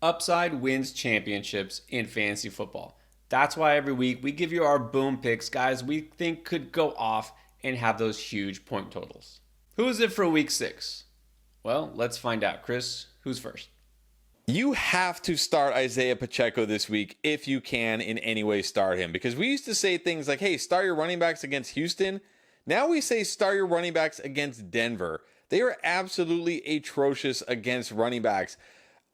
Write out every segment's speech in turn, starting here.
Upside wins championships in fantasy football. That's why every week we give you our boom picks, guys we think could go off and have those huge point totals. Who is it for week 6? Well, let's find out. Chris, who's first? You have to start Isaiah Pacheco this week if you can in any way start him. Because we used to say things like, hey, start your running backs against Houston. Now we say start your running backs against Denver. They are absolutely atrocious against running backs.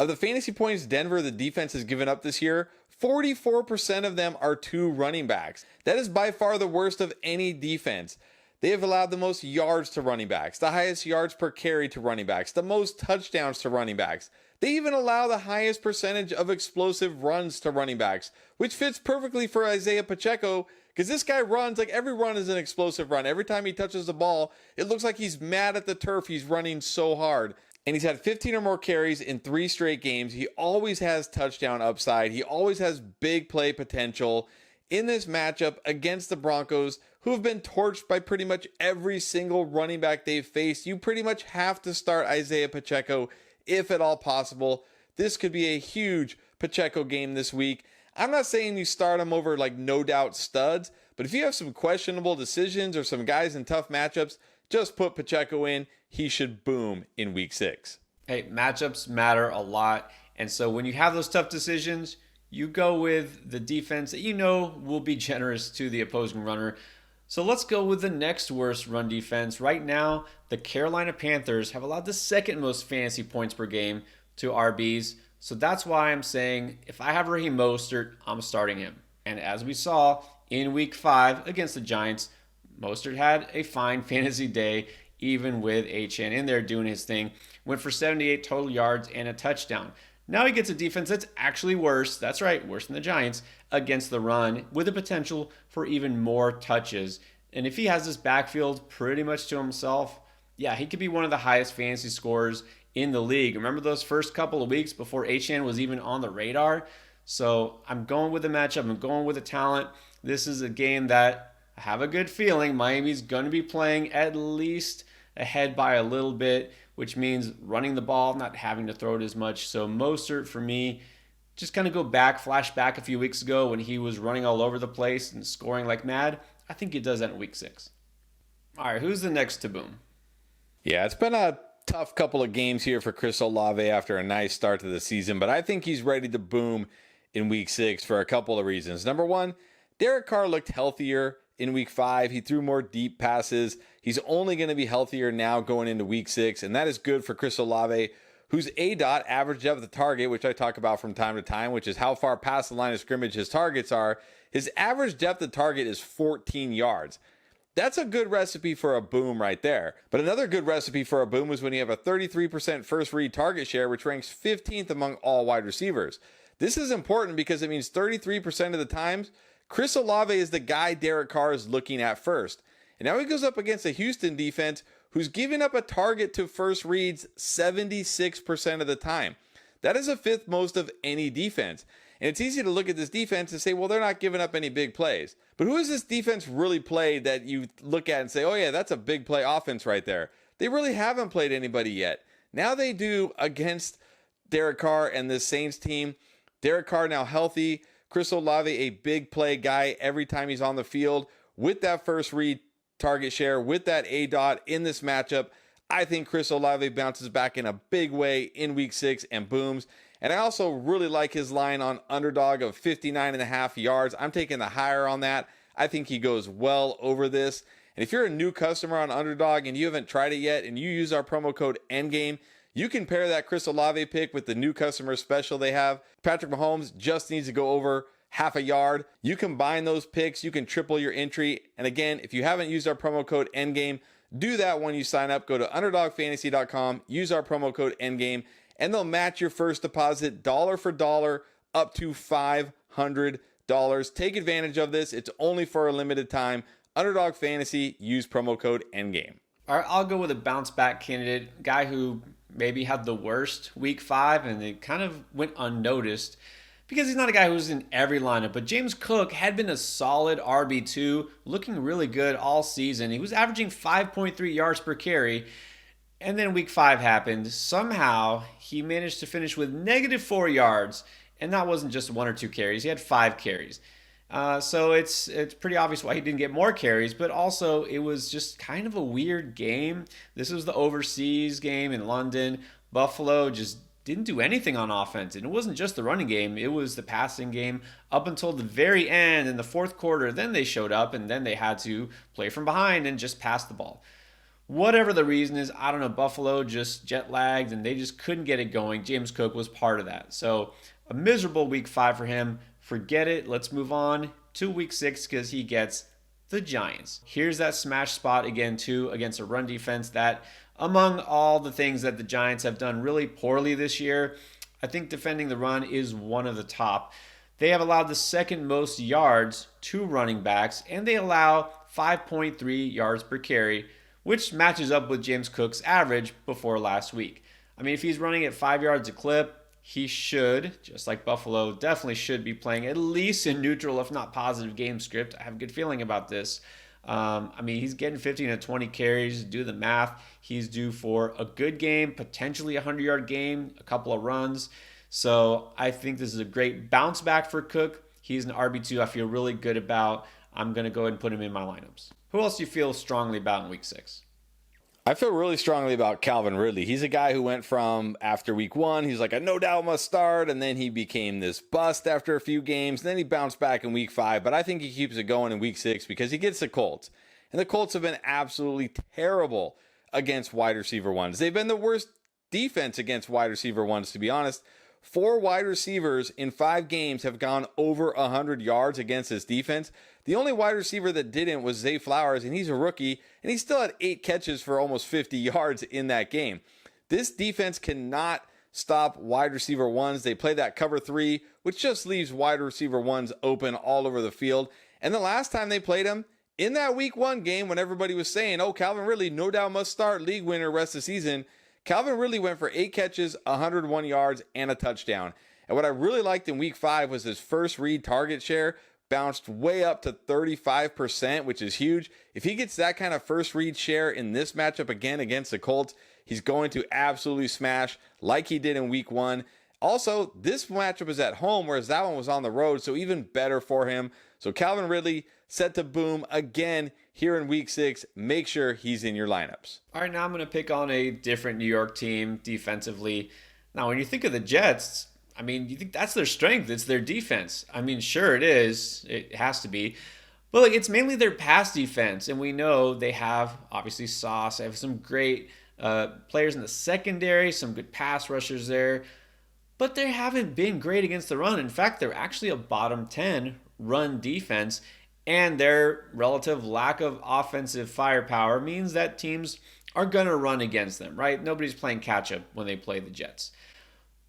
Of the fantasy points Denver, the defense has given up this year, 44% of them are to running backs. That is by far the worst of any defense. They have allowed the most yards to running backs, the highest yards per carry to running backs, the most touchdowns to running backs. They even allow the highest percentage of explosive runs to running backs, which fits perfectly for Isaiah Pacheco because this guy runs like every run is an explosive run. Every time he touches the ball, it looks like he's mad at the turf. He's running so hard. And he's had 15 or more carries in 3 straight games. He always has touchdown upside. He always has big play potential. In this matchup against the Broncos, who have been torched by pretty much every single running back they've faced, you pretty much have to start Isaiah Pacheco if at all possible. This could be a huge Pacheco game this week. I'm not saying you start him over like no doubt studs, but if you have some questionable decisions or some guys in tough matchups, just put Pacheco in. He should boom in week 6. Hey, matchups matter a lot. And so when you have those tough decisions, you go with the defense that you know will be generous to the opposing runner. So let's go with the next worst run defense. Right now, the Carolina Panthers have allowed the second most fantasy points per game to RBs. So that's why I'm saying if I have Raheem Mostert, I'm starting him. And as we saw in week 5 against the Giants, Mostert had a fine fantasy day, even with HN in there doing his thing. Went for 78 total yards and a touchdown. Now he gets a defense that's actually worse, that's right, worse than the Giants, against the run with the potential for even more touches. And if he has this backfield pretty much to himself, yeah, he could be one of the highest fantasy scorers in the league. Remember those first couple of weeks before HN was even on the radar? So I'm going with the matchup. I'm going with the talent. This is a game that I have a good feeling Miami's going to be playing at least ahead by a little bit, which means running the ball, not having to throw it as much. So Mostert for me, just kind of go back, flash back a few weeks ago when he was running all over the place and scoring like mad. I think he does that in week 6. All right, who's the next to boom? Yeah, it's been a tough couple of games here for Chris Olave after a nice start to the season, but I think he's ready to boom in week 6 for a couple of reasons. Number one, Derek Carr looked healthier in week 5. He threw more deep passes. He's only going to be healthier now going into week 6, and that is good for Chris Olave, whose ADOT, average depth of target, which I talk about from time to time, which is how far past the line of scrimmage his targets are. His average depth of target is 14 yards. That's a good recipe for a boom right there. But another good recipe for a boom is when you have a 33% first read target share, which ranks 15th among all wide receivers. This is important because it means 33% of the times, Chris Olave is the guy Derek Carr is looking at first. And now he goes up against a Houston defense who's giving up a target to first reads 76% of the time. That is the 5th most of any defense. And it's easy to look at this defense and say, well, they're not giving up any big plays. But who has this defense really played that you look at and say, oh yeah, that's a big play offense right there? They really haven't played anybody yet. Now they do against Derek Carr and this Saints team. Derek Carr now healthy. Chris Olave, a big play guy every time he's on the field with that first read target share, with that ADOT in this matchup. I think Chris Olave bounces back in a big way in week 6 and booms. And I also really like his line on underdog of 59.5 yards. I'm taking the higher on that. I think he goes well over this. And if you're a new customer on underdog and you haven't tried it yet and you use our promo code ENDGAME, you can pair that Chris Olave pick with the new customer special they have. Patrick Mahomes just needs to go over half a yard. You combine those picks, you can triple your entry. And again, if you haven't used our promo code ENDGAME, do that when you sign up. Go to underdogfantasy.com, use our promo code ENDGAME, and they'll match your first deposit dollar for dollar up to $500. Take advantage of this. It's only for a limited time. Underdog Fantasy, use promo code ENDGAME. All right, I'll go with a bounce back candidate, guy who maybe had the worst week 5 and it kind of went unnoticed because he's not a guy who's in every lineup. But James Cook had been a solid RB2, looking really good all season. He was averaging 5.3 yards per carry. And then week 5 happened. Somehow he managed to finish with -4 yards, and that wasn't just 1 or 2 carries. He had 5 carries. So it's pretty obvious why he didn't get more carries, but also it was just kind of a weird game. This was the overseas game in London. Buffalo just didn't do anything on offense, and it wasn't just the running game; it was the passing game up until the very end in the fourth quarter. Then they showed up, and then they had to play from behind and just pass the ball. Whatever the reason is, I don't know. Buffalo just jet lagged and they just couldn't get it going. James Cook was part of that. So a miserable week 5 for him. Forget it. Let's move on to week 6 because he gets the Giants. Here's that smash spot again, too, against a run defense that, among all the things that the Giants have done really poorly this year, I think defending the run is one of the top. They have allowed the second most yards to running backs, and they allow 5.3 yards per carry, which matches up with James Cook's average before last week. I mean, if he's running at 5 yards a clip, he should, just like Buffalo, definitely should be playing at least in neutral, if not positive game script. I have a good feeling about this. I mean, he's getting 15 to 20 carries. Do the math. He's due for a good game, potentially a 100-yard game, a couple of runs. So I think this is a great bounce back for Cook. He's an RB2 I feel really good about. I'm going to go ahead and put him in my lineups. Who else do you feel strongly about in week 6? I feel really strongly about Calvin Ridley. He's a guy who went from after week 1, he's like, I no doubt must start. And then he became this bust after a few games. And then he bounced back in week 5. But I think he keeps it going in week 6 because he gets the Colts. And the Colts have been absolutely terrible against wide receiver ones. They've been the worst defense against wide receiver ones, to be honest. 4 wide receivers in 5 games have gone over 100 yards against this defense. The only wide receiver that didn't was Zay Flowers, and he's a rookie, and he still had 8 catches for almost 50 yards in that game. This defense cannot stop wide receiver ones. They play that cover 3, which just leaves wide receiver ones open all over the field. And the last time they played him, in that week 1 game when everybody was saying, oh, Calvin Ridley no doubt must start, league winner rest of the season, Calvin Ridley went for 8 catches, 101 yards, and a touchdown. And what I really liked in week 5 was his first read target share bounced way up to 35%, which is huge. If he gets that kind of first read share in this matchup again against the Colts, he's going to absolutely smash like he did in week 1. Also, this matchup is at home, whereas that one was on the road, so even better for him. So Calvin Ridley set to boom again here in week 6. Make sure he's in your lineups. All right, now I'm going to pick on a different New York team defensively. Now, when you think of the Jets, I mean, you think that's their strength. It's their defense. I mean, sure it is. It has to be. But like, it's mainly their pass defense. And we know they have, obviously, Sauce. They have some great players in the secondary, some good pass rushers there. But they haven't been great against the run. In fact, they're actually a bottom 10 run defense. And their relative lack of offensive firepower means that teams are going to run against them, right? Nobody's playing catch-up when they play the Jets.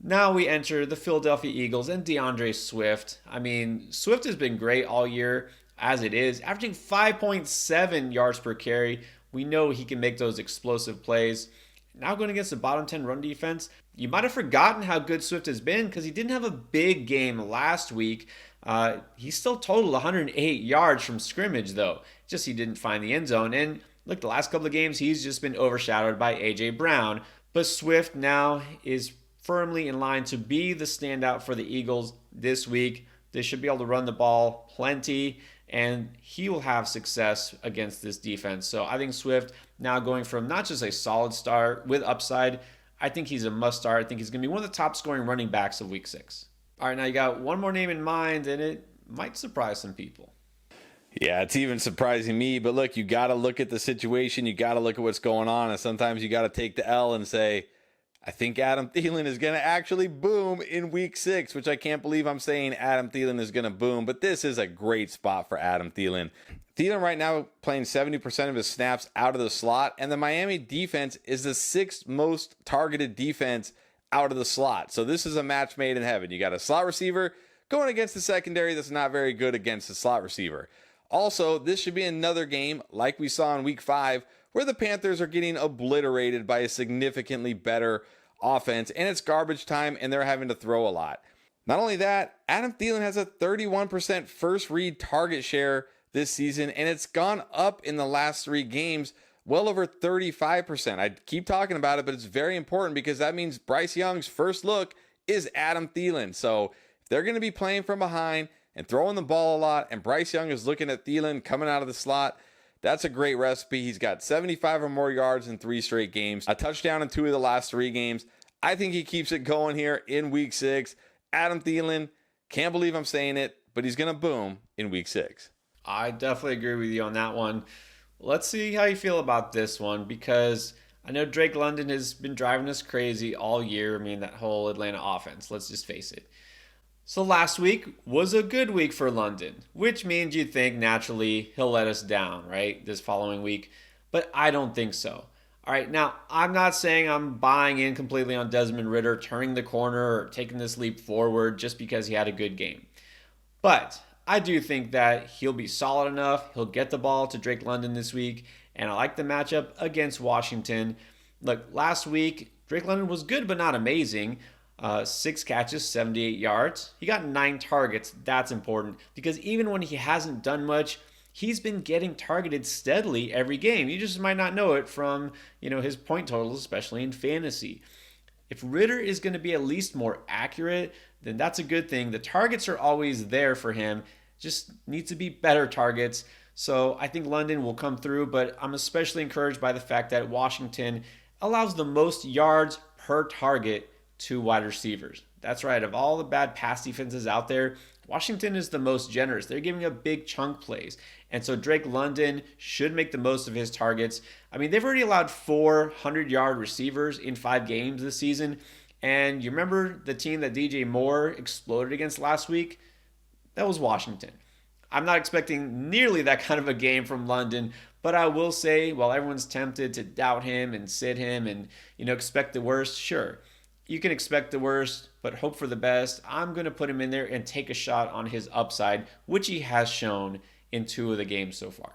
Now we enter the Philadelphia Eagles and DeAndre Swift. I mean, Swift has been great all year as it is, averaging 5.7 yards per carry. We know he can make those explosive plays. Now going against the bottom 10 run defense, you might have forgotten how good Swift has been because he didn't have a big game last week. He still totaled 108 yards from scrimmage, though. Just he didn't find the end zone. And look, the last couple of games, he's just been overshadowed by A.J. Brown. But Swift now is firmly in line to be the standout for the Eagles this week. They should be able to run the ball plenty, and he will have success against this defense. So I think Swift now going from not just a solid start with upside, I think he's a must start. I think he's going to be one of the top scoring running backs of week 6. All right, now you got one more name in mind, and it might surprise some people. Yeah, it's even surprising me. But look, you got to look at the situation. You got to look at what's going on. And sometimes you got to take the L and say, I think Adam Thielen is going to actually boom in week 6, which I can't believe I'm saying Adam Thielen is going to boom. But this is a great spot for Adam Thielen. Thielen right now playing 70% of his snaps out of the slot. And the Miami defense is the 6th most targeted defense out of the slot. So this is a match made in heaven. You got a slot receiver going against the secondary that's not very good against the slot receiver. Also, this should be another game like we saw in week 5 where the Panthers are getting obliterated by a significantly better offense, and it's garbage time, and they're having to throw a lot. Not only that, Adam Thielen has a 31% first read target share this season, and it's gone up in the last 3 games well over 35%. I keep talking about it, but it's very important because that means Bryce Young's first look is Adam Thielen. So if they're going to be playing from behind and throwing the ball a lot, and Bryce Young is looking at Thielen coming out of the slot, that's a great recipe. He's got 75 or more yards in 3 straight games, a touchdown in 2 of the last 3 games. I think he keeps it going here in week 6. Adam Thielen, can't believe I'm saying it, but he's going to boom in week 6. I definitely agree with you on that one. Let's see how you feel about this one, because I know Drake London has been driving us crazy all year. I mean, that whole Atlanta offense, let's just face it. So last week was a good week for London, which means you'd think naturally he'll let us down, right, this following week. But I don't think so. All right, now I'm not saying I'm buying in completely on Desmond Ridder turning the corner or taking this leap forward just because he had a good game. But I do think that he'll be solid enough. He'll get the ball to Drake London this week, and I like the matchup against Washington. Look, last week, Drake London was good but not amazing. 6 catches, 78 yards. He got 9 targets. That's important because even when he hasn't done much, he's been getting targeted steadily every game. You just might not know it from, his point totals, especially in fantasy. If Ridder is going to be at least more accurate, then that's a good thing. The targets are always there for him. Just needs to be better targets. So I think London will come through, but I'm especially encouraged by the fact that Washington allows the most yards per target to wide receivers. That's right. Of all the bad pass defenses out there, Washington is the most generous. They're giving up big chunk plays. And so Drake London should make the most of his targets. I mean, they've already allowed 400-yard receivers in 5 games this season. And you remember the team that DJ Moore exploded against last week? That was Washington. I'm not expecting nearly that kind of a game from London, but I will say, while everyone's tempted to doubt him and sit him and, expect the worst, sure. You can expect the worst, but hope for the best. I'm going to put him in there and take a shot on his upside, which he has shown in 2 of the games so far.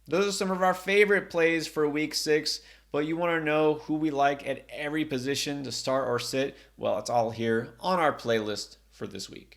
Those are some of our favorite plays for week 6, but you want to know who we like at every position to start or sit? Well, it's all here on our playlist for this week.